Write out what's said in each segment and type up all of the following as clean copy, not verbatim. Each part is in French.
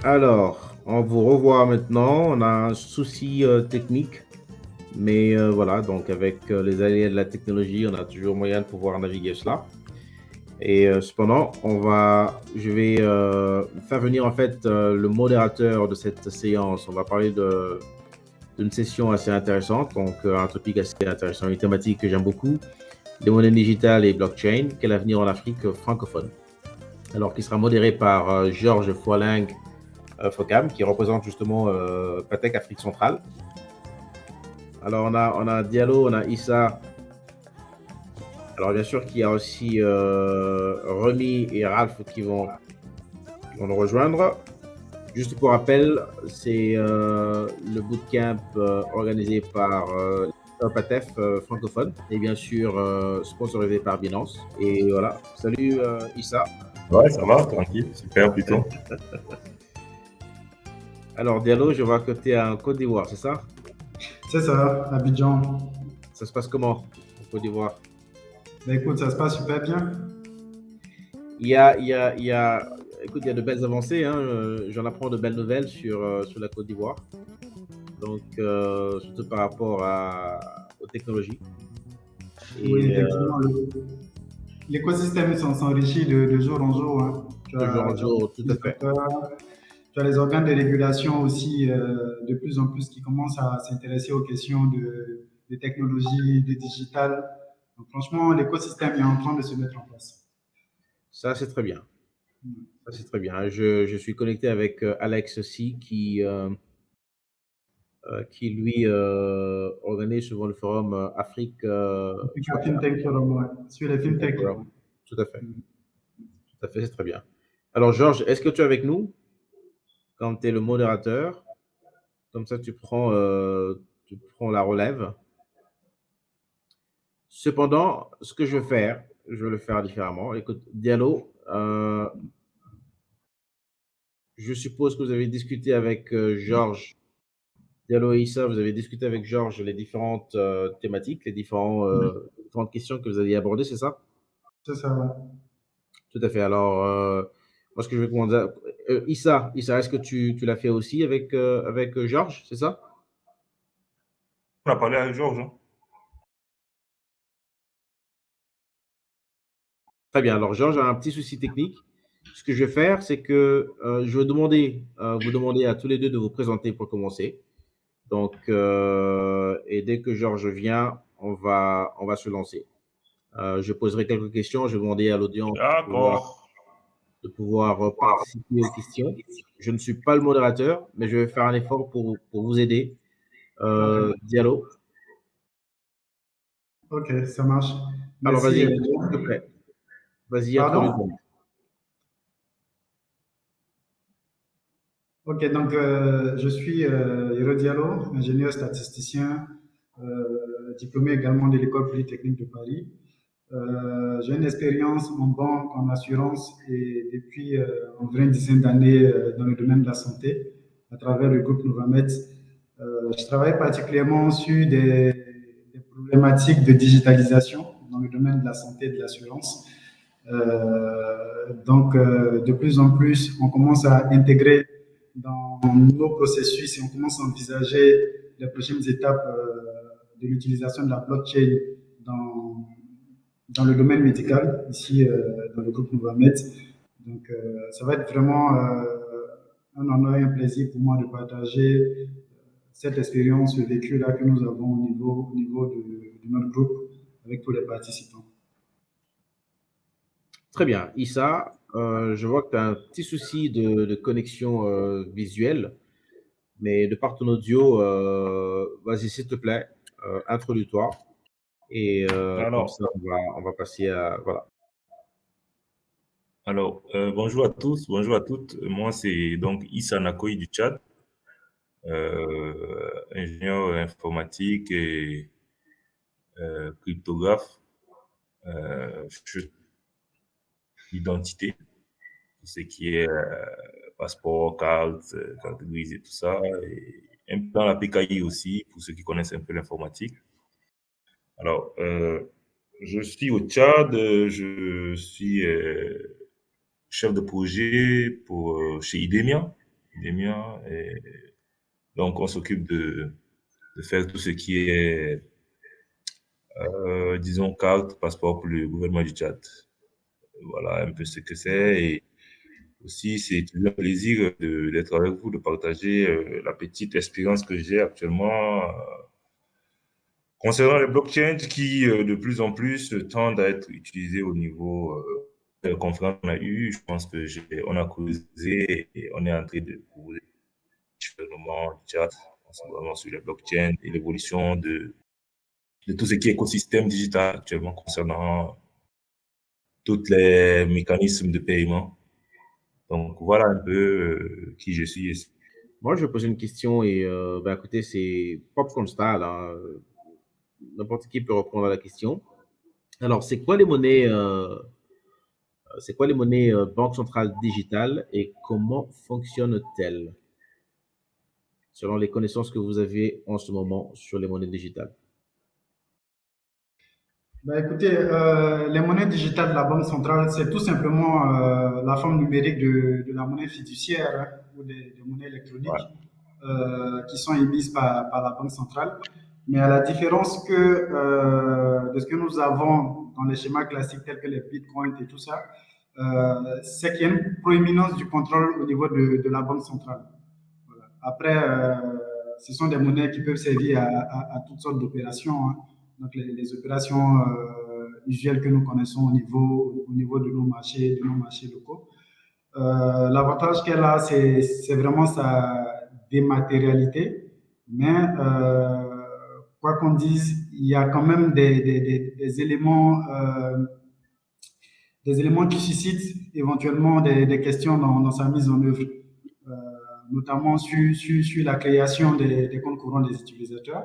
Alors, on vous revoit maintenant. On a un souci technique, mais voilà, donc avec les aléas de la technologie, on a toujours moyen de pouvoir naviguer cela. Et cependant, je vais faire venir en fait le modérateur de cette séance. On va parler d'une session assez intéressante, donc un topic assez intéressant, une thématique que j'aime beaucoup, les monnaies digitales et blockchain, quel avenir en Afrique francophone. Alors, qui sera modéré par Georges Foiling Focam, qui représente justement Patek Afrique centrale. Alors, on a Diallo, on a Issa. Alors, bien sûr qu'il y a aussi Remy et Ralph qui vont nous rejoindre. Juste pour rappel, c'est le bootcamp organisé par Patef francophone et bien sûr sponsorisé par Binance. Et voilà, salut Issa. Ouais, ça va, tranquille, super plutôt. Alors Diallo, je vois que tu es en Côte d'Ivoire, c'est ça? C'est ça, Abidjan. Ça se passe comment en Côte d'Ivoire? Ben, écoute, ça se passe super bien. Écoute, il y a de belles avancées, hein. J'en apprends de belles nouvelles sur la Côte d'Ivoire. Donc, surtout par rapport aux technologies. Oui, effectivement, l'écosystème s'enrichit de jour en jour. Hein. De jour en jour, tout à fait. Tu as les organes de régulation aussi de plus en plus qui commencent à s'intéresser aux questions de technologie, de digital. Donc, franchement, l'écosystème est en train de se mettre en place. Ça, c'est très bien. Ça, c'est très bien. Je suis connecté avec Alex aussi, qui lui organise souvent le forum Afrique. FinTech Forum, ouais. Sur les FinTech. Tout à fait. Tout à fait, c'est très bien. Alors, Georges, est-ce que tu es avec nous quand tu es le modérateur? Comme ça, tu prends la relève. Cependant, ce que je vais faire, je vais le faire différemment. Écoute, Diallo, je suppose que vous avez discuté avec Georges. Diallo et Issa, vous avez discuté avec Georges les différentes thématiques, les différentes questions que vous alliez aborder, c'est ça? C'est ça, ouais. Tout à fait. Alors, moi, ce que je vais commander, Issa, est-ce que tu l'as fait aussi avec Georges, c'est ça? On a parlé avec Georges. Hein. Très bien. Alors, Georges a un petit souci technique. Ce que je vais faire, c'est que je vais vous demander à tous les deux de vous présenter pour commencer. Donc, et dès que Georges vient, on va se lancer. Je poserai quelques questions. Je vais demander à l'audience D'accord. de pouvoir participer aux questions. Je ne suis pas le modérateur, mais je vais faire un effort pour vous aider. Diallo. Ok, ça marche. Alors, Merci. vas-y, s'il te plaît. Vas-y, Pardon? Ok, donc je suis Hiro Diallo, ingénieur statisticien, diplômé également de l'École polytechnique de Paris. J'ai une expérience en banque, en assurance et depuis environ une dizaine d'années dans le domaine de la santé à travers le groupe Novamed. Je travaille particulièrement sur des problématiques de digitalisation dans le domaine de la santé et de l'assurance. Donc, de plus en plus, on commence à intégrer dans nos processus et on commence à envisager les prochaines étapes de l'utilisation de la blockchain dans le domaine médical, ici dans le groupe Novamed. Donc, ça va être vraiment un honneur et un plaisir pour moi de partager cette expérience, ce vécu-là que nous avons au niveau de notre groupe avec tous les participants. Très bien. Issa, je vois que tu as un petit souci de connexion visuelle, mais de par ton audio, vas-y, s'il te plaît, introduis-toi. Et comme Alors, ça, on va passer à. Voilà. bonjour à tous, bonjour à toutes. Moi, c'est donc Issa Nakoy du Tchad, ingénieur informatique et cryptographe. Je suis identité, tout ce qui est passeport, carte, carte grise et tout ça. Et un peu dans la PKI aussi, pour ceux qui connaissent un peu l'informatique. Alors, je suis au Tchad, je suis chef de projet chez Idemia. Idemia. Et donc, on s'occupe de faire tout ce qui est, disons, carte, passeport pour le gouvernement du Tchad. Voilà un peu ce que c'est. Et aussi, c'est toujours un plaisir d'être avec vous, de partager la petite expérience que j'ai actuellement concernant les blockchains qui, de plus en plus, tendent à être utilisés au niveau de la conférence qu'on a eue. Je pense que on a causé et on est en train de causer gouvernement du Tchad, vraiment sur les blockchains et l'évolution de tout ce qui est écosystème digital actuellement concernant tous les mécanismes de paiement. Donc, voilà un peu qui je suis. Moi, je vais poser une question et, écoutez, c'est popcorn style, hein. N'importe qui peut répondre à la question. Alors, c'est quoi les monnaies banque centrale digitale et comment fonctionnent-elles selon les connaissances que vous avez en ce moment sur les monnaies digitales? Écoutez, les monnaies digitales de la Banque centrale, c'est tout simplement la forme numérique de la monnaie fiduciaire, hein, ou des monnaies électroniques Ouais. qui sont émises par la Banque centrale. Mais à la différence de ce que nous avons dans les schémas classiques tels que les bitcoins et tout ça, c'est qu'il y a une proéminence du contrôle au niveau de la Banque centrale. Voilà. Après, ce sont des monnaies qui peuvent servir à toutes sortes d'opérations, hein. Donc, les opérations usuelles que nous connaissons au niveau de nos marchés locaux. L'avantage qu'elle a, c'est vraiment sa dématérialité. Mais quoi qu'on dise, il y a quand même des éléments qui suscitent éventuellement des questions dans sa mise en œuvre, notamment sur la création des comptes courants des utilisateurs.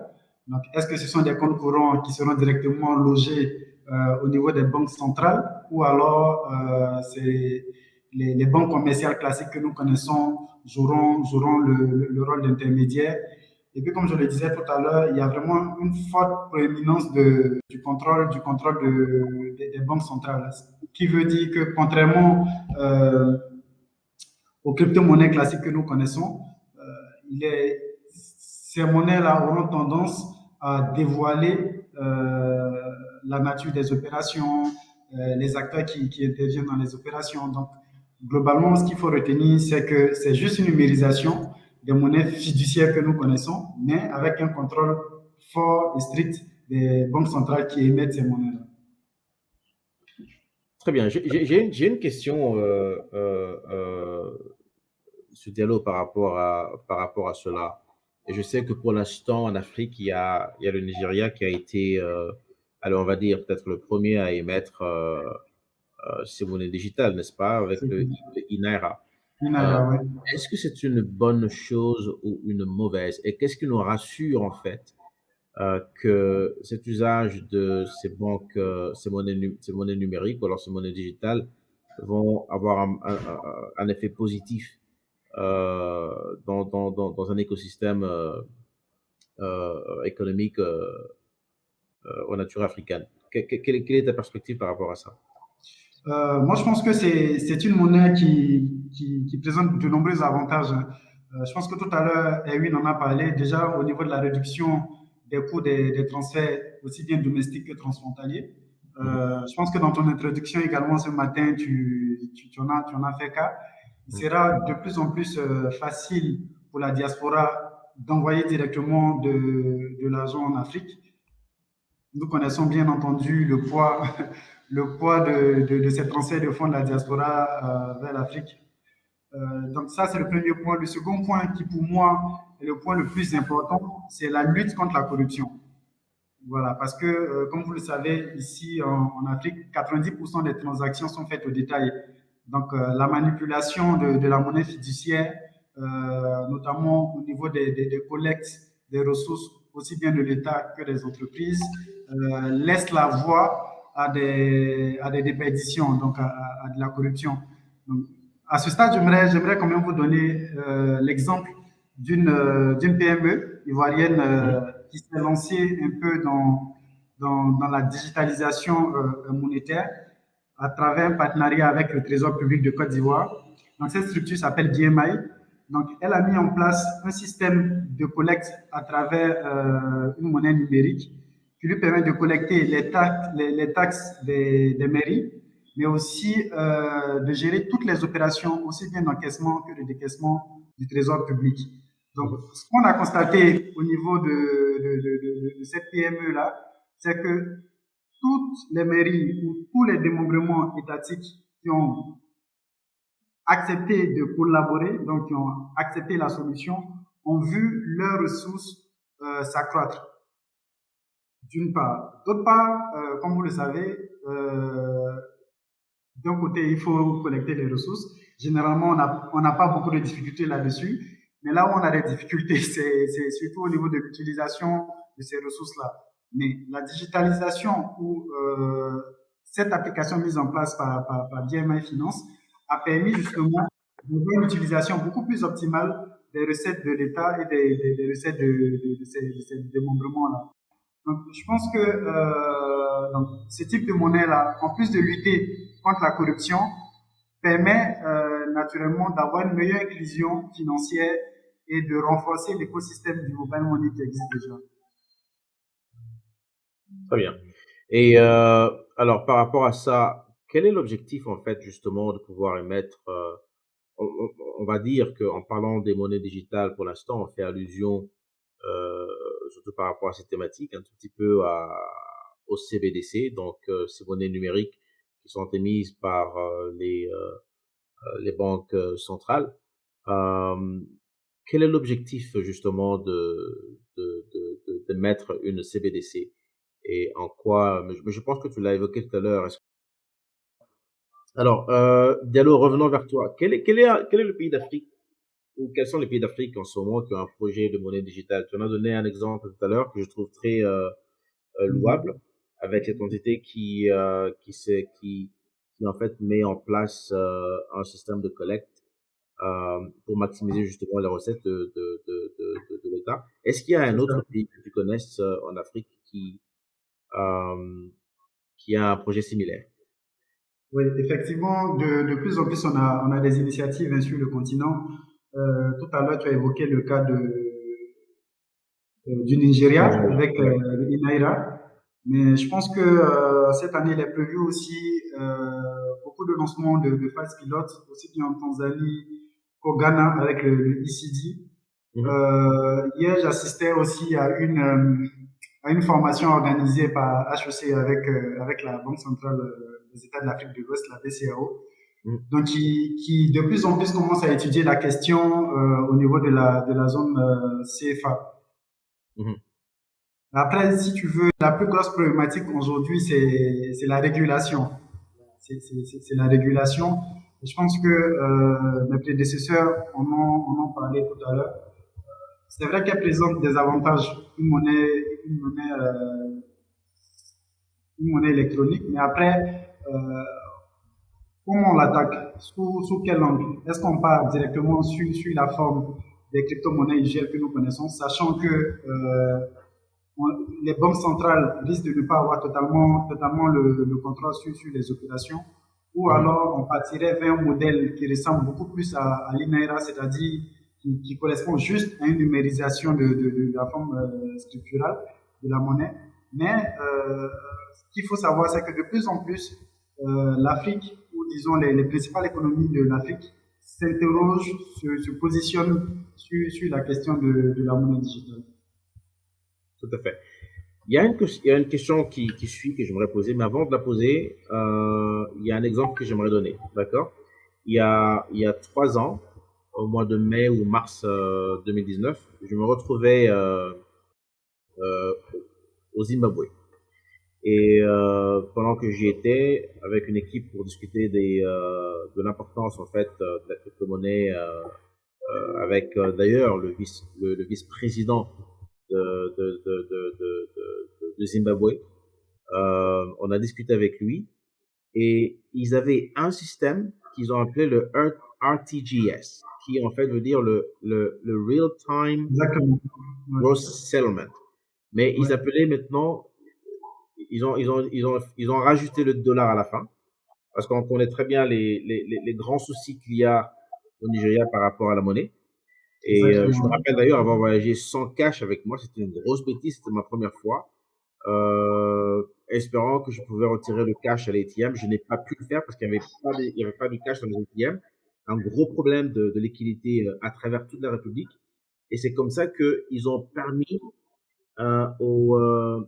Donc, est-ce que ce sont des comptes courants qui seront directement logés au niveau des banques centrales ou alors les banques commerciales classiques que nous connaissons joueront le rôle d'intermédiaire. Et puis, comme je le disais tout à l'heure, il y a vraiment une forte prééminence du contrôle des banques centrales, ce qui veut dire que contrairement aux crypto-monnaies classiques que nous connaissons, ces monnaies-là auront tendance à dévoiler la nature des opérations, les acteurs qui interviennent dans les opérations. Donc, globalement, ce qu'il faut retenir, c'est que c'est juste une numérisation des monnaies fiduciaires que nous connaissons, mais avec un contrôle fort et strict des banques centrales qui émettent ces monnaies-là. Très bien. J'ai une question, ce dialogue par rapport à cela. Et je sais que pour l'instant, en Afrique, il y a le Nigeria qui a été, alors on va dire peut-être le premier à émettre ces monnaies digitales, n'est-ce pas, avec le INAIRA. Ouais. Est-ce que c'est une bonne chose ou une mauvaise? Et qu'est-ce qui nous rassure en fait que cet usage de ces banques, ces monnaies numériques ou alors ces monnaies digitales vont avoir un effet positif dans un écosystème économique aux natures africaines. Quelle est ta perspective par rapport à ça? Moi, je pense que c'est une monnaie qui présente de nombreux avantages. Je pense que tout à l'heure, Erwin en a parlé déjà au niveau de la réduction des coûts des transferts, aussi bien domestiques que transfrontaliers. Je pense que dans ton introduction également ce matin, tu en as fait cas. Il sera de plus en plus facile pour la diaspora d'envoyer directement de l'argent en Afrique. Nous connaissons bien entendu le poids de ces transferts de fonds de la diaspora vers l'Afrique. Donc ça, c'est le premier point. Le second point qui, pour moi, est le point le plus important, c'est la lutte contre la corruption. Voilà, parce que, comme vous le savez, ici en Afrique, 90% des transactions sont faites au détail. Donc, la manipulation de la monnaie fiduciaire, notamment au niveau des collectes des ressources, aussi bien de l'État que des entreprises, laisse la voie à des déperditions, donc à de la corruption. Donc, à ce stade, j'aimerais quand même vous donner l'exemple d'une PME ivoirienne qui s'est lancée un peu dans la digitalisation monétaire à travers un partenariat avec le Trésor public de Côte d'Ivoire. Donc, cette structure s'appelle BMI. Donc, elle a mis en place un système de collecte à travers une monnaie numérique qui lui permet de collecter les taxes des mairies, mais aussi de gérer toutes les opérations, aussi bien d'encaissement que de décaissement du trésor public. Donc, ce qu'on a constaté au niveau de cette PME-là, c'est que toutes les mairies ou tous les démembrements étatiques qui ont accepté de collaborer, donc qui ont accepté la solution, ont vu leurs ressources s'accroître, d'une part. D'autre part, comme vous le savez, d'un côté, il faut collecter les ressources. Généralement, on n'a pas beaucoup de difficultés là-dessus, mais là où on a des difficultés, c'est surtout au niveau de l'utilisation de ces ressources-là. Mais la digitalisation ou cette application mise en place par DMI Finance a permis justement d'avoir une utilisation beaucoup plus optimale des recettes de l'État et des recettes de ces démembrements-là. Donc, je pense que donc, ce type de monnaie-là, en plus de lutter contre la corruption, permet naturellement d'avoir une meilleure inclusion financière et de renforcer l'écosystème du mobile money qui existe déjà. Très bien. Et alors, par rapport à ça, quel est l'objectif, en fait, justement, de pouvoir émettre, on va dire qu'en parlant des monnaies digitales, pour l'instant, on fait allusion, surtout par rapport à cette thématique, un tout petit peu au CBDC, donc ces monnaies numériques qui sont émises par les banques centrales. Quel est l'objectif, justement, de mettre une CBDC? Et en quoi, mais je pense que tu l'as évoqué tout à l'heure. Alors, Diallo, revenons vers toi. Quel est le pays d'Afrique, ou quels sont les pays d'Afrique en ce moment qui ont un projet de monnaie digitale? Tu en as donné un exemple tout à l'heure que je trouve très louable, avec cette entité qui en fait met en place un système de collecte pour maximiser justement les recettes de l'État. Est-ce qu'il y a un autre pays que tu connaisses en Afrique qui a un projet similaire? Oui, effectivement, de plus en plus, on a des initiatives sur le continent. Tout à l'heure, tu as évoqué le cas du Nigeria avec le Inaira. Mais je pense que cette année, il est prévu aussi beaucoup de lancements de phases pilotes, aussi bien en Tanzanie qu'au Ghana avec le ECD. Hier, j'assistais aussi à une formation organisée par HEC avec la Banque centrale des États de l'Afrique de l'Ouest, la BCAO. Donc, qui de plus en plus commence à étudier la question au niveau de la zone CFA. Après, si tu veux, la plus grosse problématique aujourd'hui, c'est la régulation. C'est la régulation. Et je pense que mes prédécesseurs en ont parlé tout à l'heure. C'est vrai qu'elle présente des avantages, une monnaie électronique, mais après, comment on l'attaque? Sous quel angle? Est-ce qu'on part directement sur la forme des crypto-monnaies usuelles que nous connaissons, sachant que les banques centrales risquent de ne pas avoir totalement le contrôle sur les opérations, ou alors on partirait vers un modèle qui ressemble beaucoup plus à l'INAIRA, c'est-à-dire qui correspond juste à une numérisation de la forme structurale de la monnaie. Mais ce qu'il faut savoir, c'est que de plus en plus, l'Afrique, ou disons les principales économies de l'Afrique, s'interrogent, se positionnent sur la question de la monnaie digitale. Tout à fait. Il y a une question qui suit, que j'aimerais poser, mais avant de la poser, il y a un exemple que j'aimerais donner. D'accord? Il y a 3 ans, au mois de mai ou mars 2019, je me retrouvais au Zimbabwe. Et pendant que j'y étais, avec une équipe pour discuter de l'importance en fait de la crypto-monnaie, avec d'ailleurs le vice-président de Zimbabwe, on a discuté avec lui et ils avaient un système qu'ils ont appelé le RTGS, qui en fait veut dire le Real Time Gross Settlement. Mais ils appelaient maintenant, ils ont rajouté le dollar à la fin, parce qu'on connaît très bien les grands soucis qu'il y a au Nigeria par rapport à la monnaie. Et je me Exactement. rappelle d'ailleurs avoir voyagé sans cash avec moi. C'était une grosse bêtise. C'était ma première fois. Espérant que je pouvais retirer le cash à l'ATM. Je n'ai pas pu le faire parce il y avait pas de cash dans les ATM. Un gros problème de liquidité à travers toute la République. Et c'est comme ça qu'ils ont permis euh, aux, euh,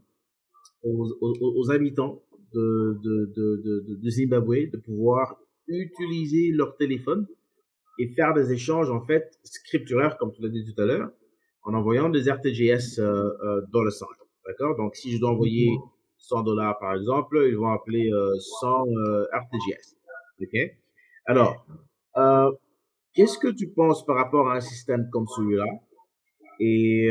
aux habitants de Zimbabwe de pouvoir utiliser leur téléphone et faire des échanges en fait scripturaires, comme tu l'as dit tout à l'heure, en envoyant des RTGS dans le sang. D'accord? Donc, si je dois envoyer $100 par exemple, ils vont appeler 100 RTGS. OK? Alors, euh, qu'est-ce que tu penses par rapport à un système comme celui-là? Et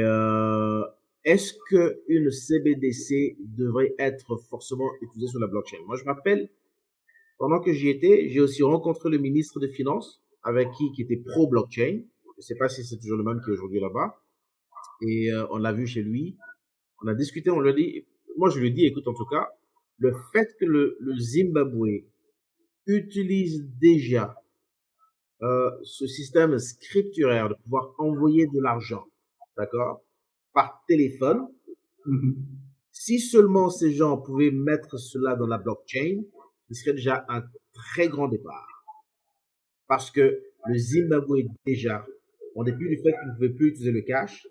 est-ce qu'une CBDC devrait être forcément utilisée sur la blockchain? Moi, je me rappelle, pendant que j'y étais, j'ai aussi rencontré le ministre des Finances avec qui était pro-blockchain. Je ne sais pas si c'est toujours le même qui est aujourd'hui là-bas. Et on l'a vu chez lui. On a discuté, on lui a dit, moi je lui ai dit, écoute, en tout cas, le fait que le Zimbabwe utilise déjà ce système scripturaire de pouvoir envoyer de l'argent, d'accord, par téléphone, si seulement ces gens pouvaient mettre cela dans la blockchain, ce serait déjà un très grand départ. Parce que le Zimbabwe, déjà, en dépit du fait qu'il ne pouvait plus utiliser le cash,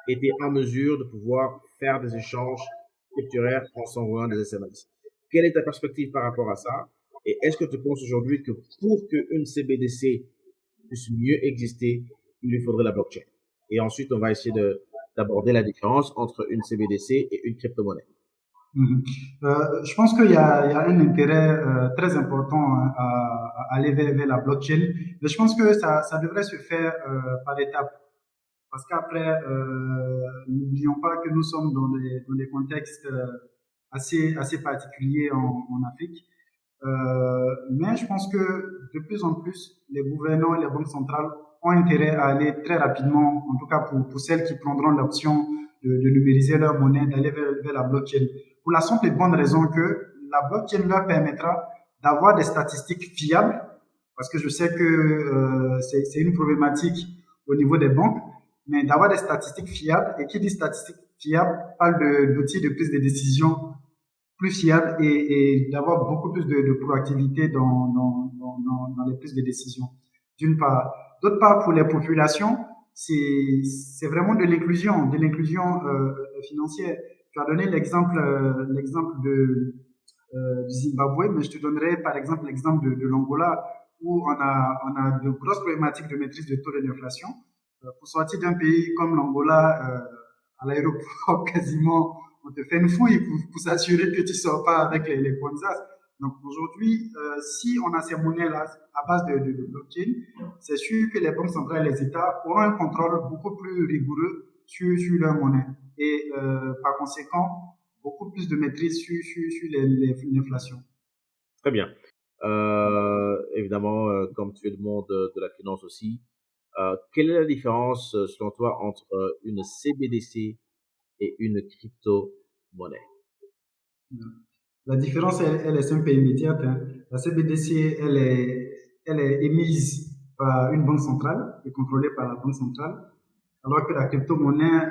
était en mesure de pouvoir faire des échanges scripturaires en s'envoyant des SMS. Quelle est ta perspective par rapport à ça? Et est-ce que tu penses aujourd'hui que pour qu'une CBDC puisse mieux exister, il lui faudrait la blockchain? Et ensuite, on va essayer d'aborder la différence entre une CBDC et une crypto-monnaie. Je pense qu'il y a un intérêt très important hein, à aller vers la blockchain, mais je pense que ça devrait se faire par étapes. Parce qu'après, n'oublions pas que nous sommes dans des contextes assez particuliers en Afrique. Mais je pense que de plus en plus, les gouvernants et les banques centrales ont intérêt à aller très rapidement, en tout cas pour celles qui prendront l'option de numériser leur monnaie, d'aller vers la blockchain. Pour la simple et bonne raison que la blockchain leur permettra d'avoir des statistiques fiables, parce que je sais que c'est une problématique au niveau des banques, mais d'avoir des statistiques fiables, et qui dit statistiques fiables parle d'outils de prise de décision plus fiable et d'avoir beaucoup plus de proactivité dans les prises de décision. D'une part. D'autre part, pour les populations, c'est vraiment de l'inclusion financière. Tu as donné l'exemple du Zimbabwe, mais je te donnerai par exemple l'exemple de l'Angola, où on a de grosses problématiques de maîtrise de taux de l'inflation. Pour sortir d'un pays comme l'Angola, à l'aéroport, quasiment, on te fait une fouille pour s'assurer que tu ne sors pas avec les kwanzas. Donc aujourd'hui, si on a ces monnaies-là à base de blockchain, c'est sûr que les banques centrales et les États auront un contrôle beaucoup plus rigoureux sur leur monnaie. Et par conséquent, beaucoup plus de maîtrise sur l'inflation. Très bien. Évidemment, comme tu es le monde de la finance aussi, quelle est la différence, selon toi, entre une CBDC et une crypto-monnaie? La différence, elle est simple et immédiate. Hein. La CBDC, elle est émise par une banque centrale et contrôlée par la banque centrale, alors que la crypto-monnaie,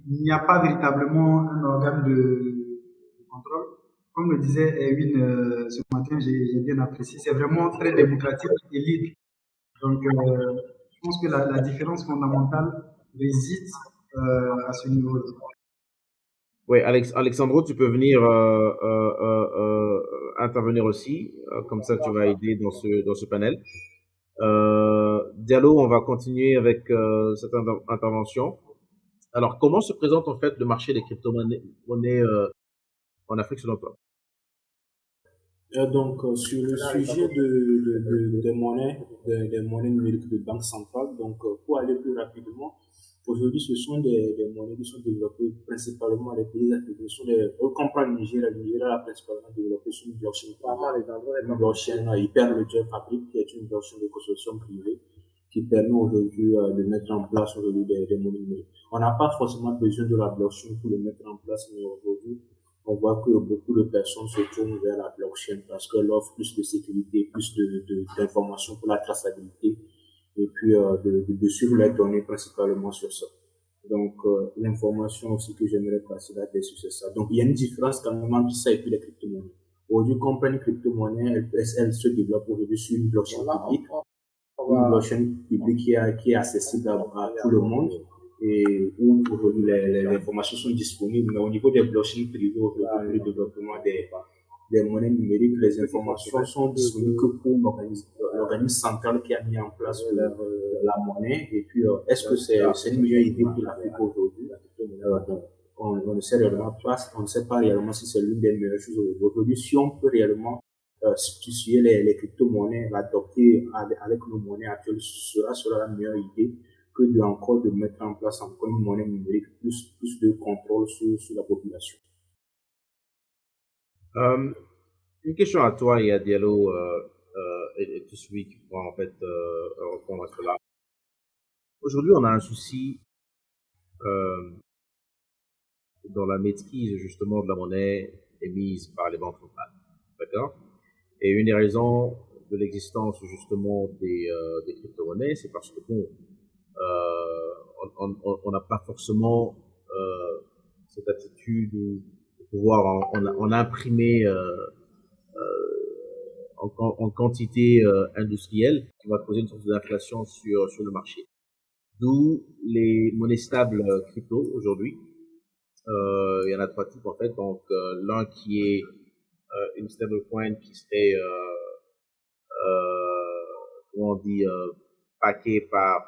il n'y a pas véritablement un organe de contrôle. Comme le disait Erwin ce matin, j'ai bien apprécié, c'est vraiment très démocratique et libre. Donc, je pense que la différence fondamentale réside à ce niveau-là. Oui, Alexandro, tu peux venir intervenir aussi, comme ça tu vas aider dans ce panel. Diallo, on va continuer avec cette intervention. Alors, comment se présente en fait le marché des crypto-monnaies en Afrique selon toi? Sur le sujet des monnaies numériques de banque centrale, pour aller plus rapidement, aujourd'hui, ce sont des monnaies qui sont développées principalement dans les pays africains. On comprend le Nigeria a principalement développé sur une blockchain, une blockchain Hyperledger Fabric, qui est une blockchain de construction privée, qui permet aujourd'hui de mettre en place aujourd'hui des monnaies numériques. On n'a pas forcément besoin de la blockchain pour le mettre en place, mais aujourd'hui, on voit que beaucoup de personnes se tournent vers la blockchain parce qu'elle offre plus de sécurité, plus d'informations pour la traçabilité et puis de suivre les données principalement sur ça. Donc, l'information aussi que j'aimerais passer là-dessus, c'est ça. Donc, il y a une différence quand même entre ça et puis les crypto-monnaies. Aujourd'hui, quand on prend une crypto-monnaie, elle se développe aujourd'hui sur une blockchain publique. Une blockchain publique qui est accessible à tout le monde et où aujourd'hui les informations sont disponibles. Mais au niveau des blockchains privées, aujourd'hui, le développement des monnaies numériques, les informations sont disponibles que pour l'organisme central qui a mis en place la monnaie. Et puis, est-ce que c'est une meilleure idée pour l'Afrique aujourd'hui? On ne sait réellement pas, on ne sait pas réellement si c'est l'une des meilleures choses aujourd'hui. Si on peut réellement substituer les crypto-monnaies, l'adopter avec nos monnaies actuelles, sera la meilleure idée que de mettre en place encore une monnaie numérique, plus de contrôle sur la population. Une question à toi et à Diallo, et tout celui qui pourra en fait répondre à cela. Aujourd'hui, on a un souci dans la maîtrise justement de la monnaie émise par les banques centrales. D'accord? Et une des raisons de l'existence justement des crypto-monnaies, c'est parce que bon, on n'a pas forcément cette attitude de pouvoir en imprimer en quantité industrielle qui va causer une sorte d'inflation sur le marché. D'où les monnaies stables crypto aujourd'hui. Il y en a 3 types en fait. Donc l'un qui est une stablecoin qui serait comment on dit paqué par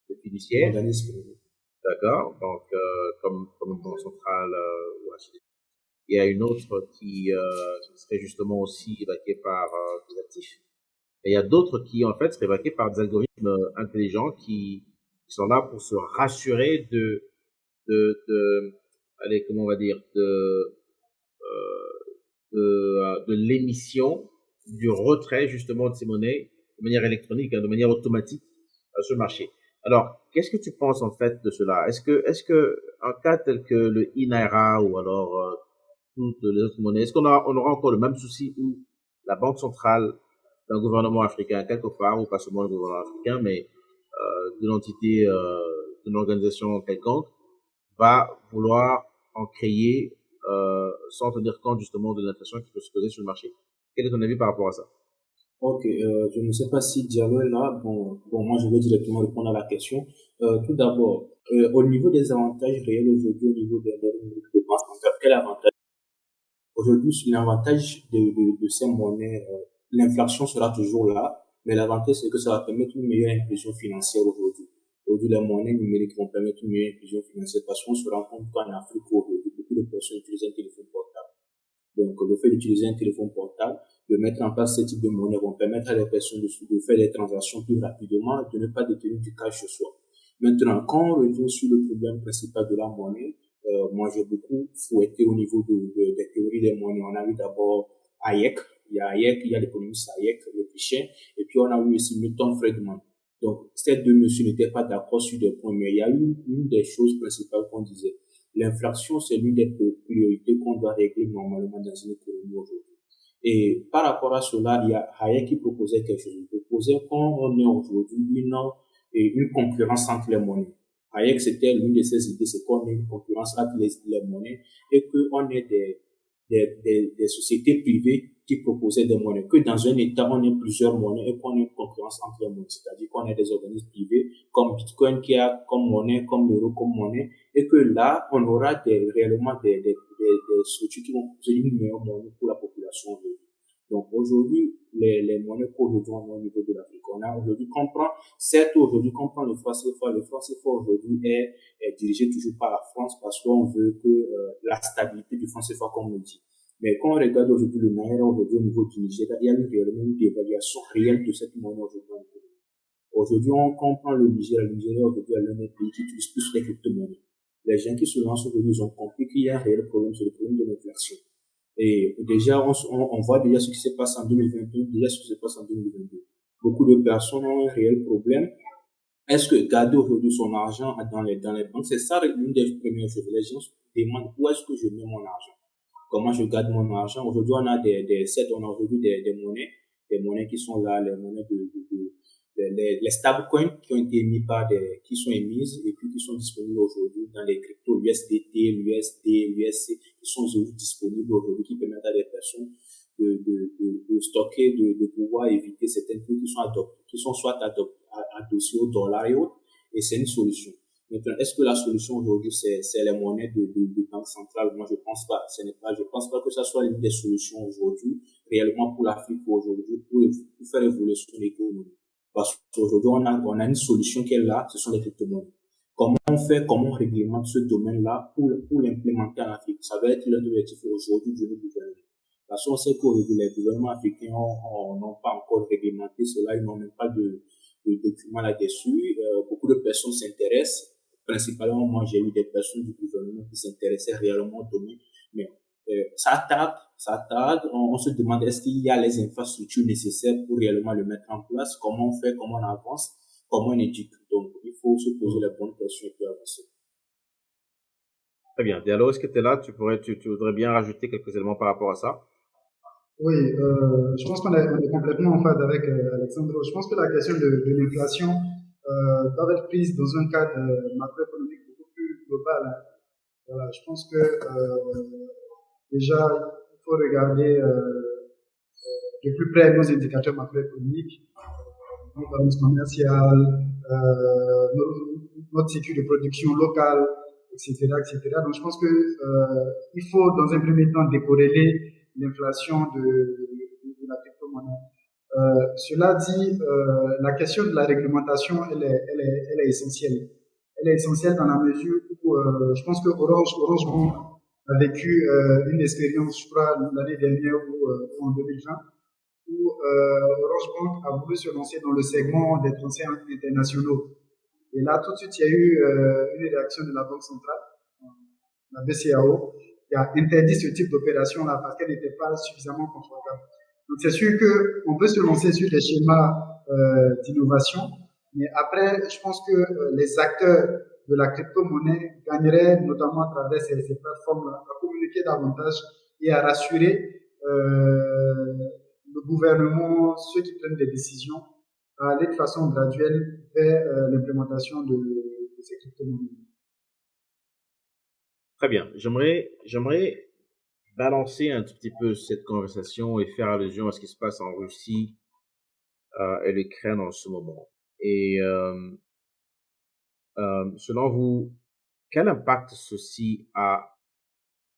le fiduciaire. D'accord. Donc comme une banque centrale ou HSBC. Il y a une autre qui serait justement aussi baquée par des actifs. Et il y a d'autres qui en fait seraient baqués par des algorithmes intelligents qui sont là pour se rassurer de allez, comment on va dire, de l'émission, du retrait justement de ces monnaies de manière électronique, de manière automatique sur le marché. Alors, qu'est-ce que tu penses en fait de cela? Est-ce que un cas tel que le INAIRA ou alors toutes les autres monnaies, est-ce qu'on aura encore le même souci où la banque centrale d'un gouvernement africain quelque part, ou pas seulement le gouvernement africain, mais d'une entité, d'une organisation quelconque, va vouloir en créer sans tenir compte justement de l'inflation qui peut se causer sur le marché? Quel est ton avis par rapport à ça? Ok, je ne sais pas si Diallo est là. Bon, moi je vais directement répondre à la question. Tout d'abord, au niveau des avantages réels aujourd'hui, au niveau des numériques de banque centrale, quel avantage? Aujourd'hui, l'avantage de ces monnaies, l'inflation sera toujours là, mais l'avantage c'est que ça va permettre une meilleure inclusion financière aujourd'hui. Aujourd'hui, les monnaies numériques vont permettre une meilleure inclusion financière parce qu'on se rend compte qu'en Afrique aujourd'hui, beaucoup de personnes utilisent un téléphone portable. Donc, le fait d'utiliser un téléphone portable, de mettre en place ce type de monnaie vont permettre à les personnes de faire des transactions plus rapidement et de ne pas détenir du cash chez soi. Maintenant, quand on revient sur le problème principal de la monnaie, moi j'ai beaucoup fouetté au niveau des théories des monnaies. On a eu d'abord Hayek, il y a l'économiste Hayek, l'Autrichien, et puis on a eu aussi Milton Friedman. Donc, ces deux messieurs n'étaient pas d'accord sur des points, mais il y a eu une des choses principales qu'on disait. L'inflation, c'est l'une des priorités qu'on doit régler normalement dans une économie aujourd'hui. Et par rapport à cela, il y a Hayek qui proposait quelque chose. Il proposait qu'on ait aujourd'hui une concurrence entre les monnaies. Hayek, c'était l'une de ses idées, c'est qu'on ait une concurrence entre les monnaies et qu'on ait des sociétés privées qui proposaient des monnaies. Que dans un État, on ait plusieurs monnaies et qu'on ait une concurrence entre les monnaies. C'est-à-dire qu'on ait des organismes privés comme Bitcoin qui a comme monnaie, comme l'euro comme monnaie, et que là, on aura réellement des structures qui vont poser une meilleure monnaie pour la population aujourd'hui. Donc aujourd'hui, les monnaies qu'aujourd'hui on a au niveau de l'Afrique, on a aujourd'hui certes aujourd'hui qu'on prend le franc CFA aujourd'hui est dirigé toujours par la France parce qu'on veut que la stabilité du franc CFA comme on dit. Mais quand on regarde aujourd'hui le Naira aujourd'hui au niveau du Nigeria, il y a eu réellement une dévaluation réelle de cette monnaie aujourd'hui. Aujourd'hui, on comprend le Nigeria aujourd'hui est l'un des pays qui utilise plus les crypto-monnaies. Les gens qui se lancent aujourd'hui, ils ont compris qu'il y a un réel problème, c'est le problème de l'inflation. Et déjà, on voit déjà ce qui se passe en 2021, déjà ce qui se passe en 2022. Beaucoup de personnes ont un réel problème. Est-ce que garder aujourd'hui son argent dans les banques, c'est ça l'une des premières choses. Les gens se demandent où est-ce que je mets mon argent? Comment je garde mon argent? Aujourd'hui, on a on a aujourd'hui des monnaies qui sont là, les monnaies les stablecoins qui ont été émis qui sont émises et puis qui sont disponibles aujourd'hui dans les cryptos USDT, l'USD, l'USC, qui sont aujourd'hui disponibles aujourd'hui, qui permettent à des personnes de stocker, de pouvoir éviter certaines trucs qui sont soit adossés au dollar et autres, et c'est une solution. Maintenant, est-ce que la solution aujourd'hui, c'est les monnaies de banque centrale? Moi, je pense pas. Je pense pas que ça soit l'une des solutions aujourd'hui, réellement pour l'Afrique aujourd'hui, pour faire évoluer son économie. Parce qu'aujourd'hui, on a une solution qui est là, ce sont les crypto-monnaies. Comment on réglemente ce domaine-là pour l'implémenter en Afrique? Ça va être l'objectif aujourd'hui du gouvernement. Parce qu'on sait qu'aujourd'hui, les gouvernements africains n'ont pas encore réglementé cela, ils n'ont même pas de documents là-dessus. Beaucoup de personnes s'intéressent. Principalement, moi, j'ai eu des personnes du gouvernement qui s'intéressaient réellement au domaine. Mais ça tarde. On se demande est-ce qu'il y a les infrastructures nécessaires pour réellement le mettre en place? Comment on fait? Comment on avance? Comment on éduque? Donc, il faut se poser les bonnes questions et puis avancer. Très bien. Diallo, est-ce que tu es là? Tu voudrais bien rajouter quelques éléments par rapport à ça? Oui, je pense qu'on est complètement en phase avec Alexandre. Je pense que la question de l'inflation doit être prise dans un cadre macroéconomique beaucoup plus global. Hein. Voilà, je pense que déjà, il faut regarder de plus près nos indicateurs macroéconomiques, nos balances commerciales, notre cycle de production locale, etc., etc. Donc, je pense que il faut, dans un premier temps, décorréler l'inflation de la crypto-monnaie. Cela dit, la question de la réglementation, elle est essentielle. Elle est essentielle dans la mesure où je pense que Orange Bank a vécu une expérience, je crois, l'année dernière ou en 2020, où Orange Bank a voulu se lancer dans le segment des transferts internationaux. Et là, tout de suite, il y a eu une réaction de la Banque centrale, la BCAO, qui a interdit ce type d'opération-là parce qu'elle n'était pas suffisamment confortable. Donc, c'est sûr qu'on peut se lancer sur des schémas d'innovation, mais après, je pense que les acteurs de la crypto-monnaie gagneraient, notamment à travers ces plateformes-là, à communiquer davantage et à rassurer le gouvernement, ceux qui prennent des décisions, à aller de façon graduelle vers l'implémentation de ces crypto-monnaies. Très bien. J'aimerais balancer un tout petit peu cette conversation et faire allusion à ce qui se passe en Russie et l'Ukraine en ce moment. Et selon vous, quel impact ceci a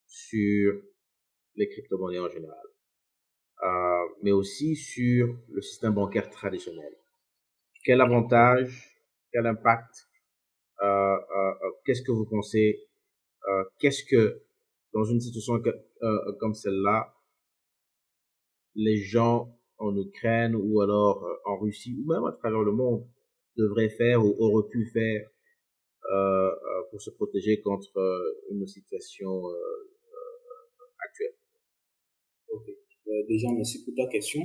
sur les crypto-monnaies en général, mais aussi sur le système bancaire traditionnel? Quel avantage, quel impact, qu'est-ce que vous pensez, qu'est-ce que, dans une situation comme celle-là, les gens en Ukraine ou alors en Russie ou même à travers le monde devraient faire ou auraient pu faire pour se protéger contre une situation actuelle? Ok. Déjà, merci pour ta question.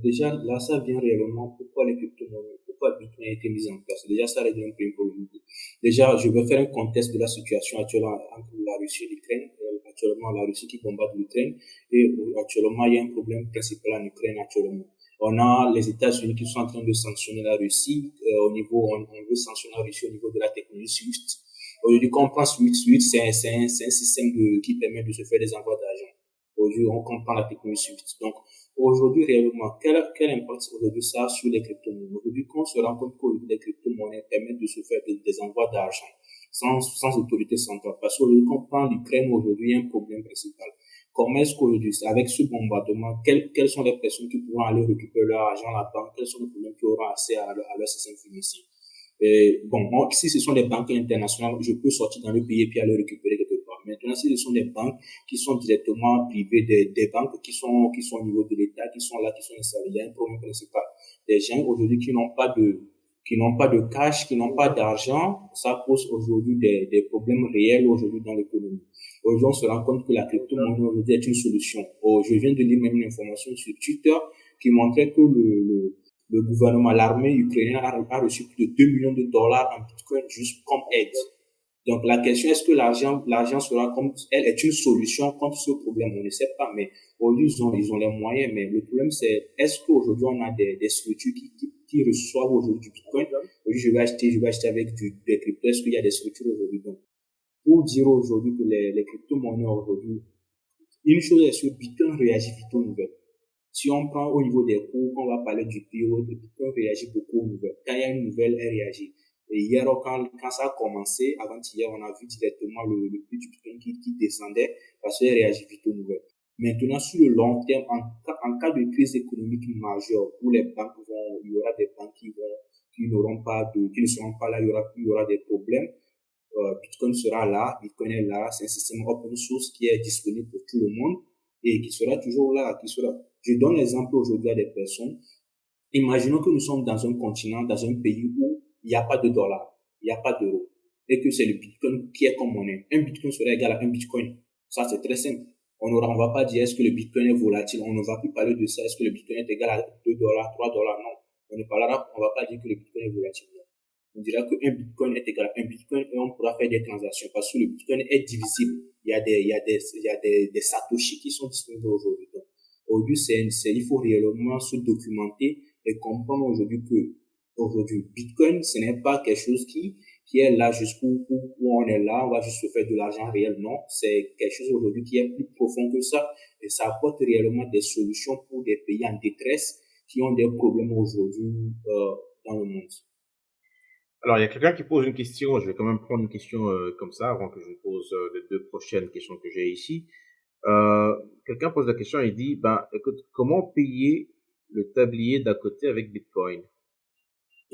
Déjà, là, ça vient réellement pourquoi les crypto-monnaies, pourquoi Bitcoin a été mis en place. Déjà, ça règle un peu une problématique. Déjà, je vais faire un contexte de la situation actuelle entre la Russie et l'Ukraine. Actuellement, la Russie qui combat l'Ukraine et actuellement, il y a un problème principal en Ukraine actuellement. On a les États-Unis qui sont en train de sanctionner la Russie on veut sanctionner la Russie au niveau de la technologie SWIFT. Aujourd'hui, quand on prend SWIFT, c'est un système qui permet de se faire des envois d'argent. Aujourd'hui, on comprend la technologie SWIFT. Donc, aujourd'hui, réellement, quel impact aujourd'hui ça a sur les crypto-monnaies? Aujourd'hui, quand on se rend compte que les crypto-monnaies permettent de se faire des envois d'argent sans autorité centrale. Parce qu'aujourd'hui, quand on prend l'Ukraine, aujourd'hui, il y a un problème principal. Comment est-ce qu'aujourd'hui, avec ce bombardement, quelles sont les personnes qui pourront aller récupérer leur argent à la banque? Quels sont les problèmes qui auront accès à leur système financier? Si ce sont des banques internationales, je peux sortir dans le pays et puis aller récupérer quelque part. Maintenant, si ce sont des banques qui sont directement privées, des banques qui sont au niveau de l'État, qui sont là, qui sont installées, il y a un problème principal. Des gens aujourd'hui qui n'ont pas de cash, qui n'ont pas d'argent, ça pose aujourd'hui des problèmes réels aujourd'hui dans l'économie. Aujourd'hui, on se rend compte que la crypto-monnaie aujourd'hui est une solution. Je viens de lire même une information sur Twitter qui montrait que le gouvernement, l'armée ukrainienne a reçu plus de 2 millions de dollars en Bitcoin juste comme aide. Donc, la question, est-ce que l'argent sera elle est une solution contre ce problème? On ne sait pas, mais aujourd'hui, ils ont les moyens, mais le problème, c'est, est-ce qu'aujourd'hui, on a des structures qui qui reçoivent aujourd'hui du Bitcoin. Aujourd'hui, je vais acheter avec des cryptos. Est-ce qu'il y a des structures aujourd'hui? Donc, pour dire aujourd'hui que les crypto-monnaies aujourd'hui, une chose est sûre, Bitcoin réagit vite aux nouvelles. Si on prend au niveau des cours, on va parler du prix, Bitcoin réagit beaucoup aux nouvelles. Quand il y a une nouvelle, elle réagit. Et hier, quand ça a commencé, avant-hier, on a vu directement le prix du Bitcoin qui descendait parce qu'elle réagit vite aux nouvelles. Maintenant, sur le long terme, en cas de crise économique majeure, où les banques il y aura des banques qui ne seront pas là, il y aura des problèmes. Bitcoin sera là, Bitcoin est là, c'est un système open source qui est disponible pour tout le monde et qui sera toujours là, Je donne l'exemple aujourd'hui à des personnes. Imaginons que nous sommes dans un continent, dans un pays où il n'y a pas de dollar, il n'y a pas d'euro, et que c'est le Bitcoin qui est comme monnaie. Un Bitcoin serait égal à un Bitcoin. Ça, c'est très simple. On va pas dire est-ce que le Bitcoin est volatile, on ne va plus parler de ça, est-ce que le Bitcoin est égal à 2 dollars, 3 dollars, non. On va pas dire que le Bitcoin est volatile, non. On dira qu'un Bitcoin est égal à un Bitcoin et on pourra faire des transactions parce que le Bitcoin est divisible. Il y a des satoshi qui sont disponibles aujourd'hui. Donc, aujourd'hui, il faut réellement se documenter et comprendre aujourd'hui que aujourd'hui, Bitcoin, ce n'est pas quelque chose qui est là juste où on est là, on va juste se faire de l'argent réel. Non, c'est quelque chose aujourd'hui qui est plus profond que ça et ça apporte réellement des solutions pour des pays en détresse qui ont des problèmes aujourd'hui dans le monde. Alors, il y a quelqu'un qui pose une question. Je vais quand même prendre une question comme ça avant que je ne pose les deux prochaines questions que j'ai ici. Quelqu'un pose la question et il dit, écoute, comment payer le tablier d'à côté avec Bitcoin?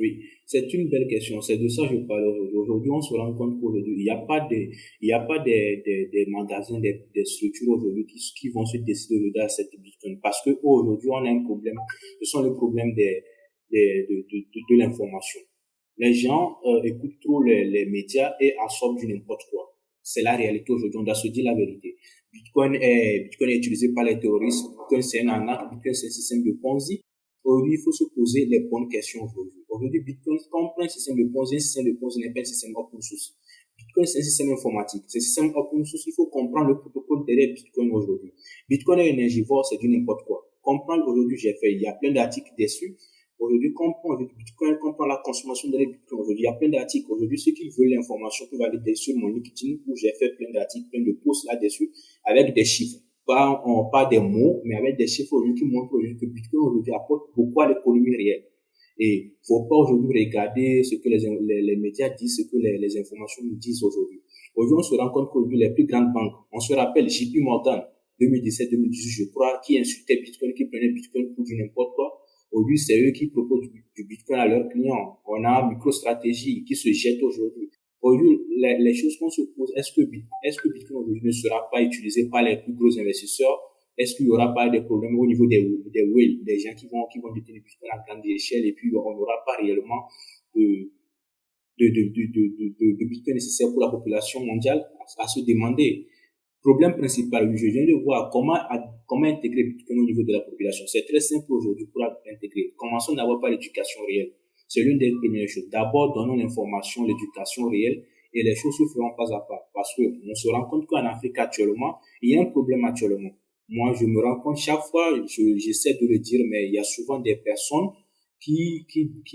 Oui, c'est une belle question. C'est de ça que je parle aujourd'hui. Aujourd'hui, on se rend compte qu'aujourd'hui, il n'y a pas des magasins, des structures aujourd'hui qui vont se décider de dar cette Bitcoin. Parce que aujourd'hui, on a un problème. Ce sont le problème de l'information. Les gens écoutent trop les médias et absorbent du n'importe quoi. C'est la réalité aujourd'hui. On doit se dire la vérité. Bitcoin est utilisé par les terroristes. Bitcoin, c'est un arnaque. Bitcoin, c'est un système de Ponzi. Aujourd'hui, il faut se poser les bonnes questions aujourd'hui. Aujourd'hui, Bitcoin, quand on prend un système de Ponzi n'est pas un système open source. Bitcoin, c'est un système informatique. C'est un système open source. Il faut comprendre le protocole derrière Bitcoin aujourd'hui. Bitcoin est énergivore, c'est du n'importe quoi. Comprendre aujourd'hui, il y a plein d'articles dessus. Aujourd'hui, comprendre Bitcoin, comprendre la consommation de Bitcoin. Aujourd'hui, il y a plein d'articles. Aujourd'hui, ceux qui veulent l'information peuvent aller sur mon LinkedIn où j'ai fait plein d'articles, plein de posts là-dessus avec des chiffres. Pas des mots, mais avec des chiffres aujourd'hui qui montrent aujourd'hui que Bitcoin aujourd'hui apporte beaucoup à l'économie réelle. Et faut pas aujourd'hui regarder ce que les médias disent, ce que les informations nous disent aujourd'hui. Aujourd'hui, on se rend compte qu'aujourd'hui, les plus grandes banques, on se rappelle JP Morgan, 2017-2018, je crois, qui insultait Bitcoin, qui prenait Bitcoin pour du n'importe quoi. Aujourd'hui, c'est eux qui proposent du Bitcoin à leurs clients. On a MicroStrategy qui se jette aujourd'hui. Aujourd'hui, les choses qu'on se pose, est-ce que Bitcoin aujourd'hui ne sera pas utilisé par les plus gros investisseurs? Est-ce qu'il y aura pas des problèmes au niveau des whales, des gens qui vont détenir Bitcoin à grande échelle et puis on n'aura pas réellement de Bitcoin nécessaire pour la population mondiale à se demander. Problème principal, je viens de voir comment intégrer Bitcoin au niveau de la population. C'est très simple aujourd'hui pour intégrer. Commençons d'abord par l'éducation réelle. C'est l'une des premières choses. D'abord, donnons l'information, l'éducation réelle, et les choses se feront pas à pas. Parce que on se rend compte qu'en Afrique actuellement, il y a un problème actuellement. Moi, je me rends compte chaque fois, j'essaie de le dire, mais il y a souvent des personnes qui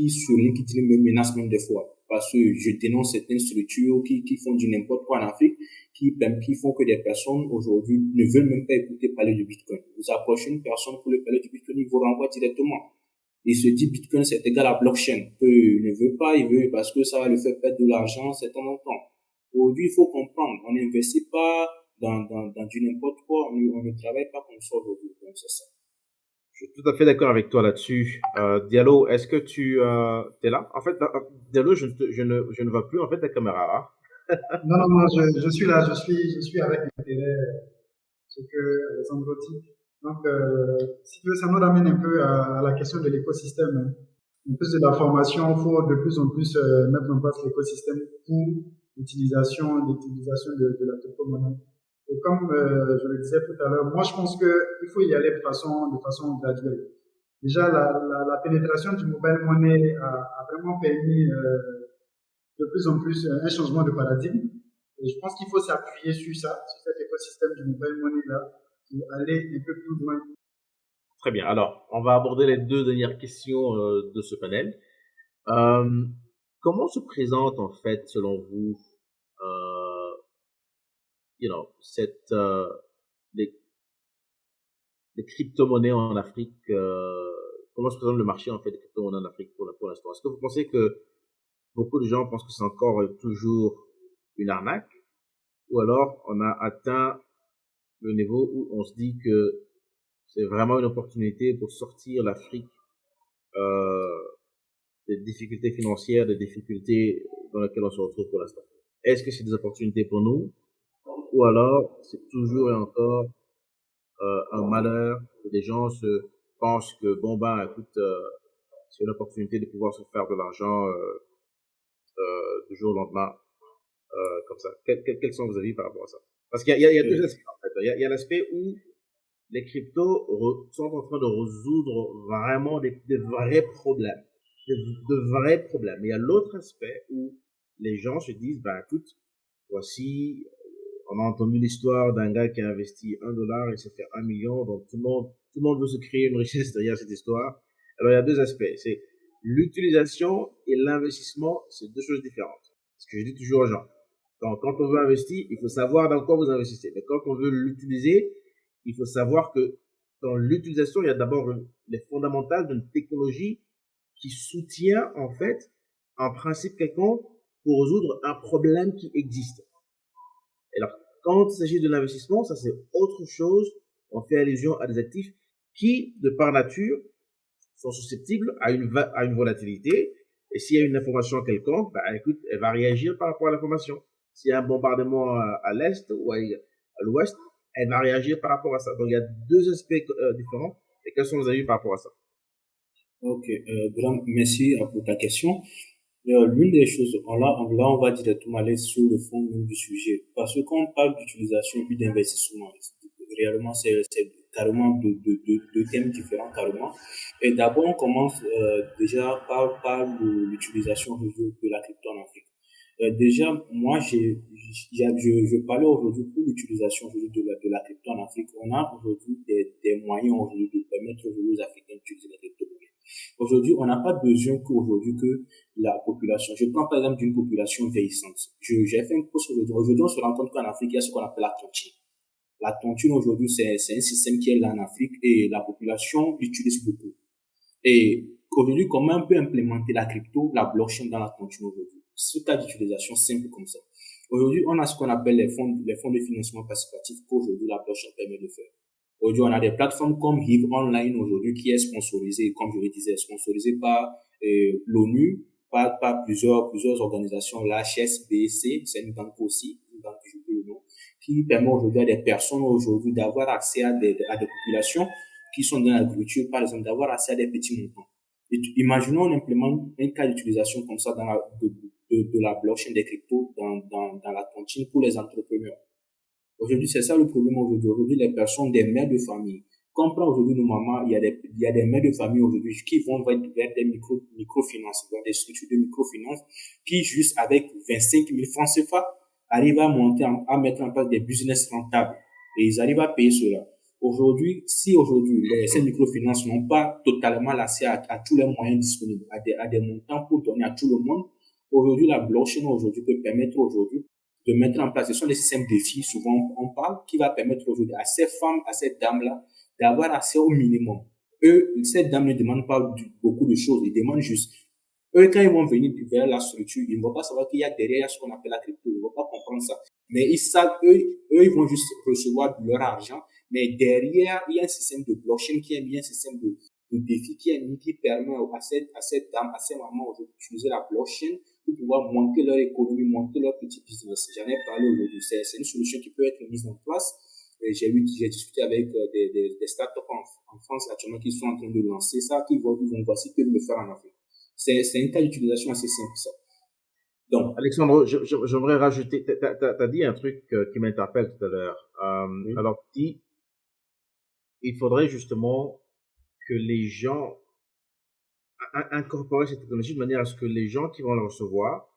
sur LinkedIn me menacent même des fois. Parce que je dénonce certaines structures qui font du n'importe quoi en Afrique, qui font que des personnes aujourd'hui ne veulent même pas écouter parler de Bitcoin. Vous approchez une personne pour lui parler de Bitcoin, il vous renvoie directement. Il se dit Bitcoin c'est égal à blockchain. Il ne veut pas, il veut parce que ça va lui faire perdre de l'argent, c'est temps en temps. Aujourd'hui, il faut comprendre, on n'investit pas dans du n'importe quoi, on ne travaille pas comme ça aujourd'hui, donc c'est ça. Je suis tout à fait d'accord avec toi là-dessus. Diallo, est-ce que tu es là? En fait, Diallo, je ne vois plus en fait ta caméra là. Non, je suis là, je suis avec intérêt ce que Alessandro dit. Donc, si tu veux, ça nous ramène un peu à la question de l'écosystème. En plus de la formation, il faut de plus en plus mettre en place l'écosystème pour l'utilisation de la crypto-monnaie. Et comme je le disais tout à l'heure, moi je pense qu'il faut y aller de façon graduelle. Déjà, la pénétration du mobile money a vraiment permis de plus en plus un changement de paradigme. Et je pense qu'il faut s'appuyer sur ça, sur cet écosystème du mobile money là, pour aller un peu plus loin. Très bien. Alors, on va aborder les deux dernières questions de ce panel. Euh, Comment se présente en fait, selon vous, cette les, les crypto-monnaies en Afrique? Comment se présente le marché en fait des crypto-monnaies en Afrique pour l'instant? Est-ce que vous pensez que beaucoup de gens pensent que c'est encore toujours une arnaque, ou alors on a atteint le niveau où on se dit que c'est vraiment une opportunité pour sortir l'Afrique euh, des difficultés financières, des difficultés dans lesquelles on se retrouve pour l'instant? Est-ce que c'est des opportunités pour nous, ou alors c'est toujours et encore un malheur que des gens se pensent que bon ben écoute, c'est une opportunité de pouvoir se faire de l'argent du jour au lendemain, comme ça. Quels sont vos avis par rapport à ça? Parce qu'il y a deux aspects en fait. Il y a l'aspect où les cryptos sont en train de résoudre vraiment des vrais problèmes. De vrais problèmes. Mais il y a l'autre aspect où les gens se disent, ben écoute, voici, on a entendu l'histoire d'un gars qui a investi $1 et s'est fait 1 million, donc tout le monde veut se créer une richesse derrière cette histoire. Alors il y a deux aspects, c'est l'utilisation et l'investissement, c'est deux choses différentes. Ce que je dis toujours aux gens. Donc quand on veut investir, il faut savoir dans quoi vous investissez. Mais quand on veut l'utiliser, il faut savoir que dans l'utilisation, il y a d'abord les fondamentales d'une technologie qui soutient en fait un principe quelconque pour résoudre un problème qui existe. Et alors, quand il s'agit de l'investissement, ça c'est autre chose. On fait allusion à des actifs qui, de par nature, sont susceptibles à une volatilité. Et s'il y a une information quelconque, bah, écoute, elle va réagir par rapport à l'information. S'il y a un bombardement à l'est ou à l'ouest, elle va réagir par rapport à ça. Donc il y a deux aspects différents. Et quels sont vos avis par rapport à ça? Ok, grand merci pour ta question. L'une des choses, là, on va directement aller sur le fond même du sujet. Parce que quand on parle d'utilisation et puis d'investissement, réellement, c'est carrément deux thèmes différents, carrément. Et d'abord, on commence déjà par l'utilisation de la crypto en Afrique. Déjà, moi, je parlais aujourd'hui pour l'utilisation de la crypto en Afrique. On a aujourd'hui des moyens aujourd'hui de permettre aux Africains d'utiliser la crypto. Aujourd'hui, on n'a pas besoin qu'aujourd'hui que la population, je prends par exemple d'une population vieillissante. J'ai fait un post aujourd'hui. Aujourd'hui, on se rend compte qu'en Afrique, il y a ce qu'on appelle la tontine. La tontine aujourd'hui, c'est un système qui est là en Afrique et la population l'utilise beaucoup. Et aujourd'hui, comment on peut implémenter la crypto, la blockchain dans la tontine aujourd'hui? Ce cas d'utilisation simple comme ça. Aujourd'hui, on a ce qu'on appelle les fonds de financement participatif qu'aujourd'hui la blockchain permet de faire. Aujourd'hui, on a des plateformes comme Hive Online aujourd'hui qui est sponsorisé, comme je le disais, sponsorisé par l'ONU, par plusieurs organisations, la HSBC, c'est une banque aussi, une banque que j'oublie le nom, qui permet aujourd'hui à des personnes aujourd'hui d'avoir accès à des populations qui sont dans l'agriculture, par exemple, d'avoir accès à des petits montants. Et imaginons on implémente un cas d'utilisation comme ça de la blockchain des cryptos dans la tontine pour les entrepreneurs. Aujourd'hui, c'est ça le problème aujourd'hui. Aujourd'hui, les personnes, des mères de famille, comme prend aujourd'hui nos mamans, il y a des mères de famille aujourd'hui qui vont vers des microfinances, vers des structures de microfinance, qui juste avec 25 000 francs CFA arrivent à mettre en place des business rentables. Et ils arrivent à payer cela. Aujourd'hui, si aujourd'hui, ces microfinances n'ont pas totalement l'accès à tous les moyens disponibles, à des montants pour donner à tout le monde, aujourd'hui, la blockchain aujourd'hui peut permettre aujourd'hui de mettre en place, ce sont des systèmes de filles, souvent on parle, qui va permettre aujourd'hui à ces femmes, à ces dames-là, d'avoir accès au minimum. Ces dames ne demandent pas beaucoup de choses, ils demandent juste. Quand ils vont venir vers la structure, ils ne vont pas savoir qu'il y a derrière ce qu'on appelle la crypto, ils ne vont pas comprendre ça. Mais ils savent, ils vont juste recevoir leur argent, mais derrière, il y a un système de blockchain qui est mis, un système de défi qui est mis, qui permet à ces dames, à ces mamans d'utiliser la blockchain pour pouvoir monter leur économie, monter leur petit business. J'en ai parlé aujourd'hui. C'est une solution qui peut être mise en place. J'ai discuté avec des startups en France actuellement qui sont en train de lancer ça, qui vont voir s'ils peuvent le faire en Afrique. C'est un cas d'utilisation assez simple, ça. Donc, Alexandre, j'aimerais rajouter, t'as dit un truc qui m'interpelle tout à l'heure. Oui. Alors, tu dis, il faudrait justement que les gens incorporer cette technologie de manière à ce que les gens qui vont la recevoir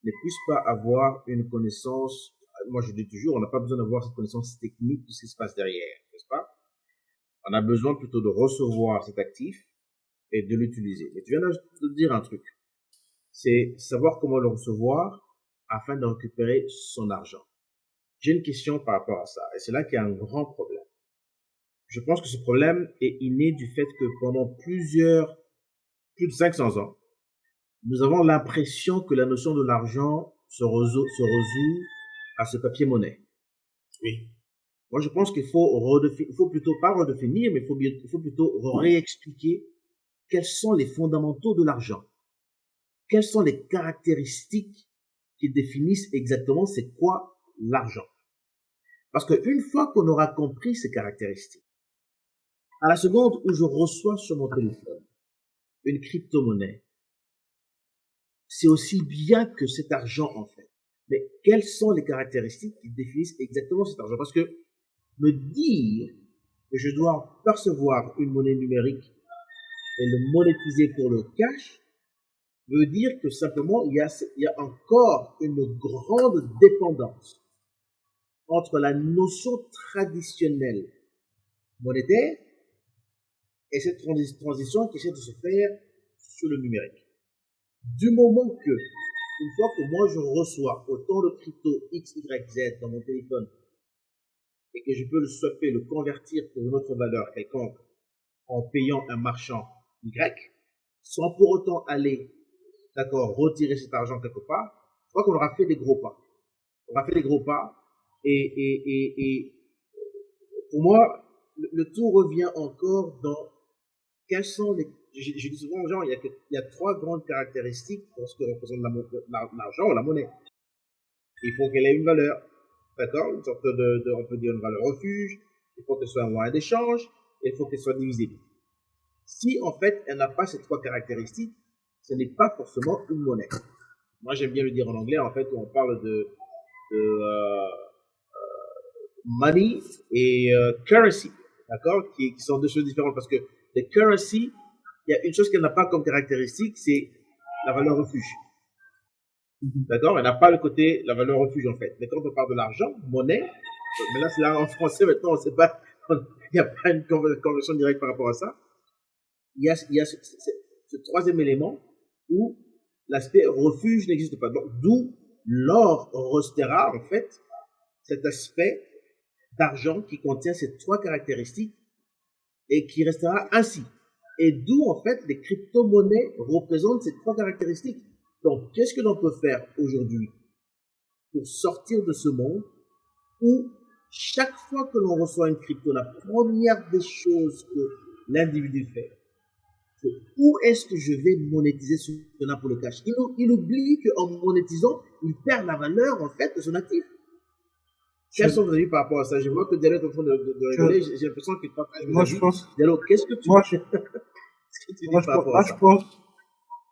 ne puissent pas avoir une connaissance. Moi, je dis toujours, on n'a pas besoin d'avoir cette connaissance technique de ce qui se passe derrière, n'est-ce pas? On a besoin plutôt de recevoir cet actif et de l'utiliser. Mais tu viens de dire un truc. C'est savoir comment le recevoir afin de récupérer son argent. J'ai une question par rapport à ça, et c'est là qu'il y a un grand problème. Je pense que ce problème est inné du fait que pendant plus de 500 ans, nous avons l'impression que la notion de l'argent se résout à ce papier-monnaie. Oui. Moi, je pense qu'il faut plutôt pas redéfinir, mais il faut plutôt réexpliquer quels sont les fondamentaux de l'argent. Quelles sont les caractéristiques qui définissent exactement c'est quoi l'argent. Parce qu'une fois qu'on aura compris ces caractéristiques, à la seconde où je reçois sur mon téléphone une crypto-monnaie, c'est aussi bien que cet argent en fait. Mais quelles sont les caractéristiques qui définissent exactement cet argent? Parce que me dire que je dois percevoir une monnaie numérique et le monétiser pour le cash veut dire que simplement il y a encore une grande dépendance entre la notion traditionnelle monétaire et cette transition qui essaie de se faire sur le numérique. Du moment que, une fois que moi je reçois autant de crypto X, Y, Z dans mon téléphone et que je peux le swapper, le convertir pour une autre valeur quelconque en payant un marchand Y, sans pour autant aller, retirer cet argent quelque part, je crois qu'on aura fait des gros pas. On aura fait des gros pas et pour moi, le tout revient encore dans quels sont les... Je dis souvent aux gens, il y a trois grandes caractéristiques pour ce que représente l'argent ou la monnaie. Il faut qu'elle ait une valeur, d'accord? Une sorte on peut dire une valeur refuge, il faut qu'elle soit un moyen d'échange, et il faut qu'elle soit divisible. Si, en fait, elle n'a pas ces trois caractéristiques, ce n'est pas forcément une monnaie. Moi, j'aime bien le dire en anglais, en fait, où on parle de money et currency, d'accord? Qui sont deux choses différentes, parce que les currency, il y a une chose qu'elle n'a pas comme caractéristique, c'est la valeur refuge. D'accord? Elle n'a pas le côté, la valeur refuge, en fait. Mais quand on parle de l'argent, monnaie, mais là, c'est là en français, maintenant, on sait pas, il n'y a pas une conversion directe par rapport à ça. Il y a ce troisième élément où l'aspect refuge n'existe pas. Donc, d'où l'or restera, en fait, cet aspect d'argent qui contient ces trois caractéristiques et qui restera ainsi. Et d'où, en fait, les crypto-monnaies représentent ces trois caractéristiques. Donc, qu'est-ce que l'on peut faire aujourd'hui pour sortir de ce monde où chaque fois que l'on reçoit une crypto, la première des choses que l'individu fait, c'est où est-ce que je vais monétiser ce qu'on a pour le cash. Il oublie qu'en monétisant, il perd la valeur, en fait, de son actif. Quels sont vos avis par rapport à ça? Je vois que Diallo est en train de rigoler, j'ai l'impression qu'il partage. Moi, je pense. Diallo, qu'est-ce que tu dis par rapport à ça?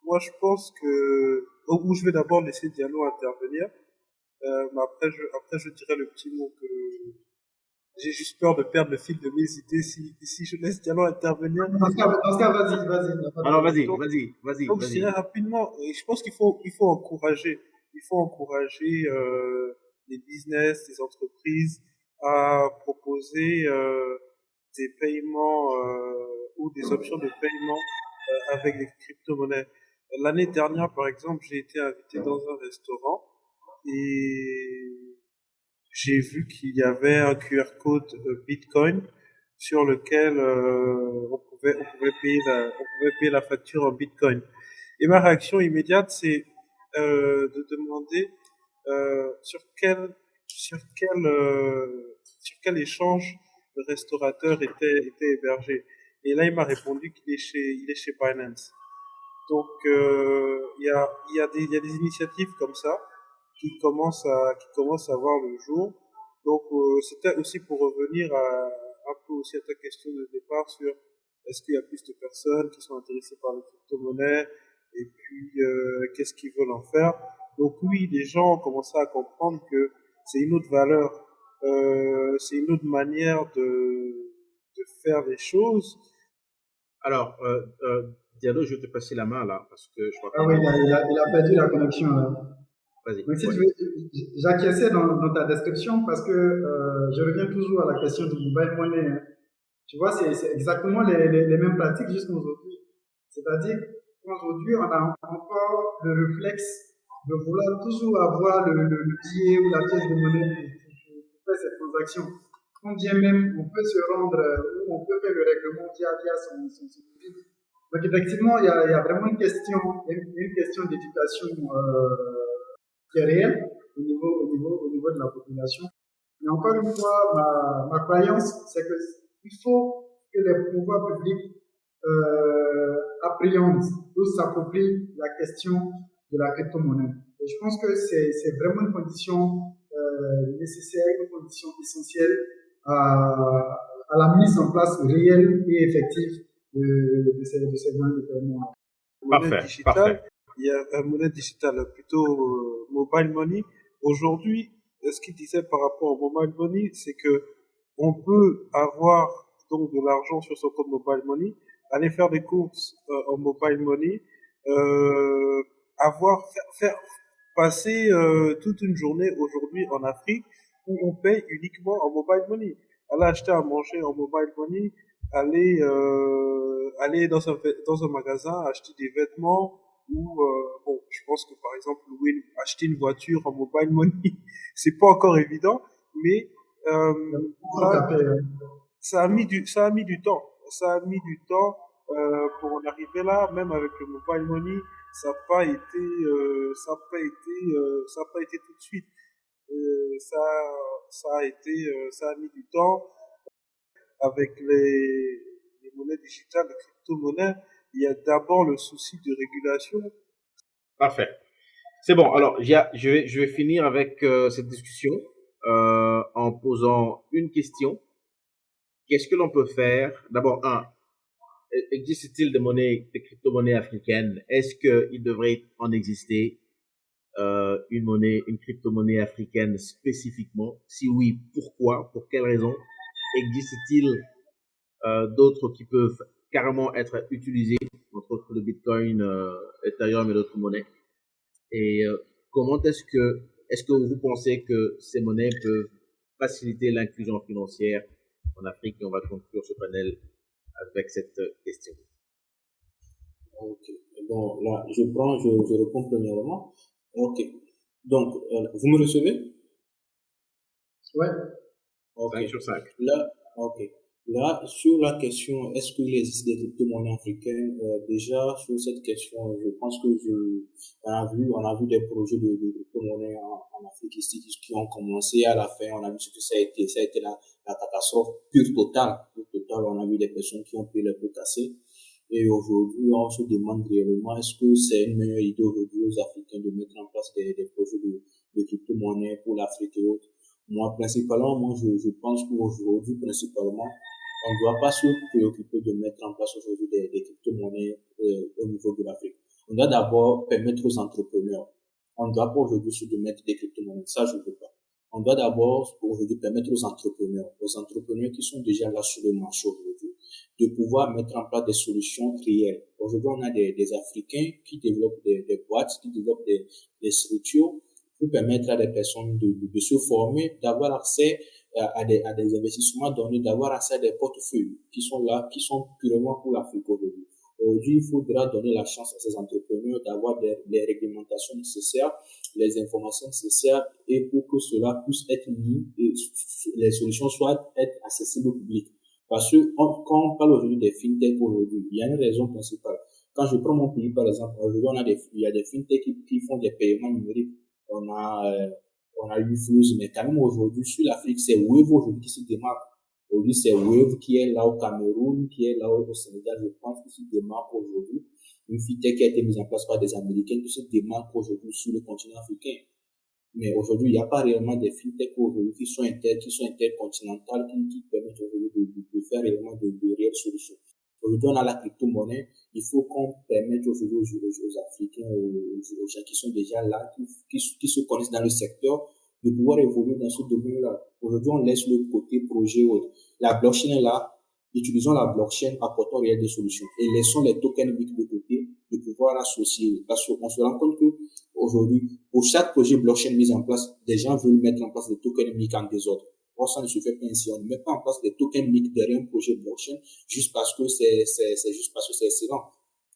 Moi, je pense que, où je vais d'abord laisser Diallo intervenir, mais après, je dirai le petit mot que j'ai juste peur de perdre le fil de mes idées si je laisse Diallo intervenir. Dans ce cas, vas-y. Alors, vas-y. Donc, je dirais rapidement, et je pense qu'il faut encourager, les business, les entreprises à proposer, des paiements, ou des options de paiement, avec des crypto-monnaies. L'année dernière, par exemple, j'ai été invité dans un restaurant et j'ai vu qu'il y avait un QR code Bitcoin sur lequel on pouvait payer la facture en Bitcoin. Et ma réaction immédiate, c'est de demander sur quel échange le restaurateur était hébergé. Et là, il m'a répondu qu'il est chez Binance. Donc, il y a des initiatives comme ça qui commencent à voir le jour. Donc, c'était aussi pour revenir un peu aussi à ta question de départ sur est-ce qu'il y a plus de personnes qui sont intéressées par les crypto-monnaies et puis qu'est-ce qu'ils veulent en faire. Donc oui, les gens ont commencé à comprendre que c'est une autre valeur, c'est une autre manière de faire les choses. Alors, Diallo, je vais te passer la main là, parce que je crois que... Ah oui, il a perdu la connexion là. Vas-y. Mais si tu veux, j'acquiesçais dans ta description parce que je reviens toujours à la question du mobile money. Hein. Tu vois, c'est exactement les mêmes pratiques jusqu'aujourd'hui. C'est-à-dire qu'aujourd'hui, on a encore le réflexe de vouloir toujours avoir le billet ou la pièce de monnaie pour faire cette transaction. Quand bien même on peut se rendre ou on peut faire le règlement via son profil. Donc effectivement, il y a vraiment une question d'éducation qui est réelle au niveau de la population. Mais encore une fois, ma croyance, c'est qu'il faut que les pouvoirs publics appréhendent ou s'approprient la question de la crypto-monnaie. Et je pense que c'est vraiment une condition nécessaire, une condition essentielle à la mise en place réelle et effective de ces moyens de paiement. Monnaie digitale, il y a une monnaie digitale plutôt mobile money. Aujourd'hui, ce qu'il disait par rapport au mobile money, c'est que on peut avoir donc de l'argent sur son compte mobile money, aller faire des courses en mobile money, faire passer toute une journée aujourd'hui en Afrique où on paye uniquement en mobile money. Aller acheter à manger en mobile money, aller dans un magasin, acheter des vêtements ou bon, je pense que par exemple acheter une voiture en mobile money, c'est pas encore évident, mais ça a mis du temps. Ça a mis du temps pour en arriver là, même avec le mobile money, ça n'a pas été, ça a pas été tout de suite. Ça a mis du temps avec les monnaies digitales, les crypto-monnaies. Il y a d'abord le souci de régulation. Parfait. C'est bon. Alors, je vais finir avec cette discussion en posant une question. Qu'est-ce que l'on peut faire? D'abord, existe-t-il des crypto-monnaies africaines? Est-ce qu'il devrait en exister une crypto-monnaie africaine spécifiquement? Si oui, pourquoi? Pour quelles raisons? Existe-t-il d'autres qui peuvent carrément être utilisés, entre autres le Bitcoin, Ethereum et d'autres monnaies? Et comment est-ce que vous pensez que ces monnaies peuvent faciliter l'inclusion financière en Afrique? Et on va conclure ce panel avec cette question. Ok. Bon, là, je réponds premièrement. Ok. Donc, vous me recevez? Ouais. Ok. 5 sur 5. Là, ok. Là, sur la question, est-ce qu'il existe des crypto-monnaies africaines? Déjà, sur cette question, je pense que on a vu des projets de crypto-monnaies en Afrique ici qui ont commencé. À la fin, on a vu ce que ça a été. Ça a été la catastrophe pure totale. On a vu des personnes qui ont payé les pots cassés. Et aujourd'hui, on se demande réellement, est-ce que c'est une meilleure idée aujourd'hui aux Africains de mettre en place des projets de crypto-monnaies pour l'Afrique et autres? Moi, je pense qu'aujourd'hui, principalement, on ne doit pas se préoccuper de mettre en place aujourd'hui des crypto-monnaies au niveau de l'Afrique. On doit d'abord permettre aux entrepreneurs. On ne doit pas aujourd'hui se mettre des crypto-monnaies. Ça, je ne veux pas. On doit d'abord aujourd'hui permettre aux entrepreneurs qui sont déjà là sur le marché aujourd'hui, de pouvoir mettre en place des solutions réelles. Aujourd'hui, on a des Africains qui développent des boîtes, qui développent des structures pour permettre à des personnes de se former, d'avoir accès à des investissements donnés, d'avoir accès à des portefeuilles qui sont là, qui sont purement pour l'Afrique aujourd'hui. Aujourd'hui, il faudra donner la chance à ces entrepreneurs d'avoir les réglementations nécessaires, les informations nécessaires, et pour que cela puisse être mis et les solutions soient être accessibles au public. Parce que quand on parle aujourd'hui des fintechs aujourd'hui, il y a une raison principale. Quand je prends mon pays, par exemple, aujourd'hui, il y a des fintechs qui font des paiements numériques. On a eu Flux, mais quand même aujourd'hui, sur l'Afrique, c'est Wave aujourd'hui qui se démarque. Aujourd'hui, c'est Wave qui est là au Cameroun, qui est là au Sénégal, je pense, qui se démarque aujourd'hui. Une fintech qui a été mise en place par des Américains qui se démarque aujourd'hui sur le continent africain. Mais aujourd'hui, il n'y a pas réellement des fintechs aujourd'hui qui sont intercontinentales, qui permettent aujourd'hui de faire réellement de réelles solutions. Aujourd'hui, on a la crypto-monnaie. Il faut qu'on permette aujourd'hui aux Africains, aux gens qui sont déjà là, qui se connaissent dans le secteur, de pouvoir évoluer dans ce domaine-là. Aujourd'hui, on laisse le côté projet autre. La blockchain est là. Utilisons la blockchain, apportons réellement des solutions. Et laissons les tokens MIC de côté, de pouvoir associer. Parce qu'on se rend compte que aujourd'hui, pour chaque projet blockchain mis en place, des gens veulent mettre en place des tokens MIC en désordre. Or, ça ne se fait pas ainsi. On ne met pas en place des tokens MIC derrière un projet blockchain juste parce que c'est excellent.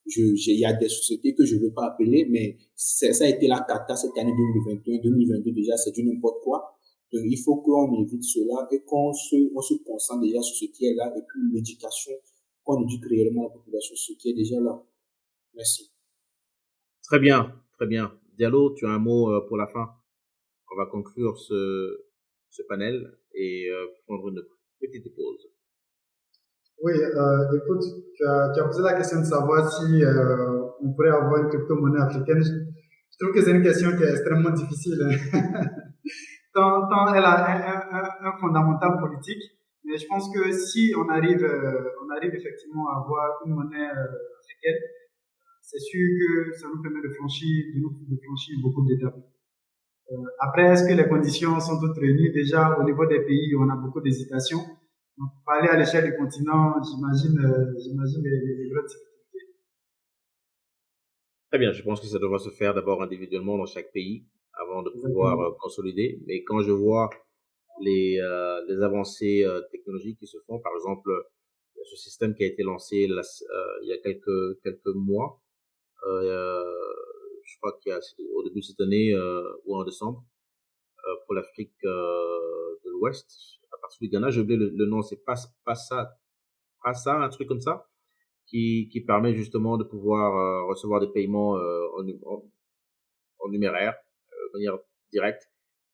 Il y a des sociétés que je ne veux pas appeler, mais ça a été la cata cette année 2021, 2022 déjà, c'est du n'importe quoi. Donc, il faut qu'on évite cela et qu'on se concentre déjà sur ce qui est là et puis l'éducation, qu'on éduque réellement la population sur ce qui est déjà là. Merci. Très bien, très bien. Diallo, tu as un mot pour la fin? On va conclure ce panel et prendre une petite pause. Oui, écoute, tu as posé la question de savoir si on pourrait avoir une crypto-monnaie africaine. Je trouve que c'est une question qui est extrêmement difficile. Tant elle a un fondamental politique, mais je pense que si on arrive effectivement à avoir une monnaie africaine, c'est sûr que ça nous permet de franchir beaucoup d'étapes. Après, est-ce que les conditions sont toutes réunies? Déjà, au niveau des pays, on a beaucoup d'hésitations. Donc, parler à l'échelle du continent, j'imagine les grandes difficultés. Très bien, je pense que ça devra se faire d'abord individuellement dans chaque pays avant de pouvoir consolider. Mais quand je vois les avancées technologiques qui se font, par exemple, ce système qui a été lancé il y a quelques mois, je crois qu'il y a au début de cette année ou en décembre, pour l'Afrique de l'Ouest, à partir du Ghana, j'ai oublié le nom, c'est pas ça, un truc comme ça, qui permet justement de pouvoir recevoir des paiements en numéraire, de manière directe,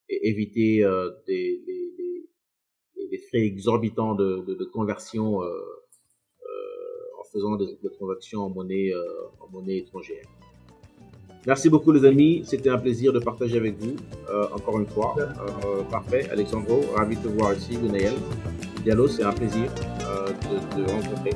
et éviter des frais exorbitants de conversion en faisant des transactions en monnaie étrangère. Merci beaucoup les amis, c'était un plaisir de partager avec vous, encore une fois. Parfait, Alexandro, ravi de te voir ici, Gunaël. Diallo, c'est un plaisir de rencontrer.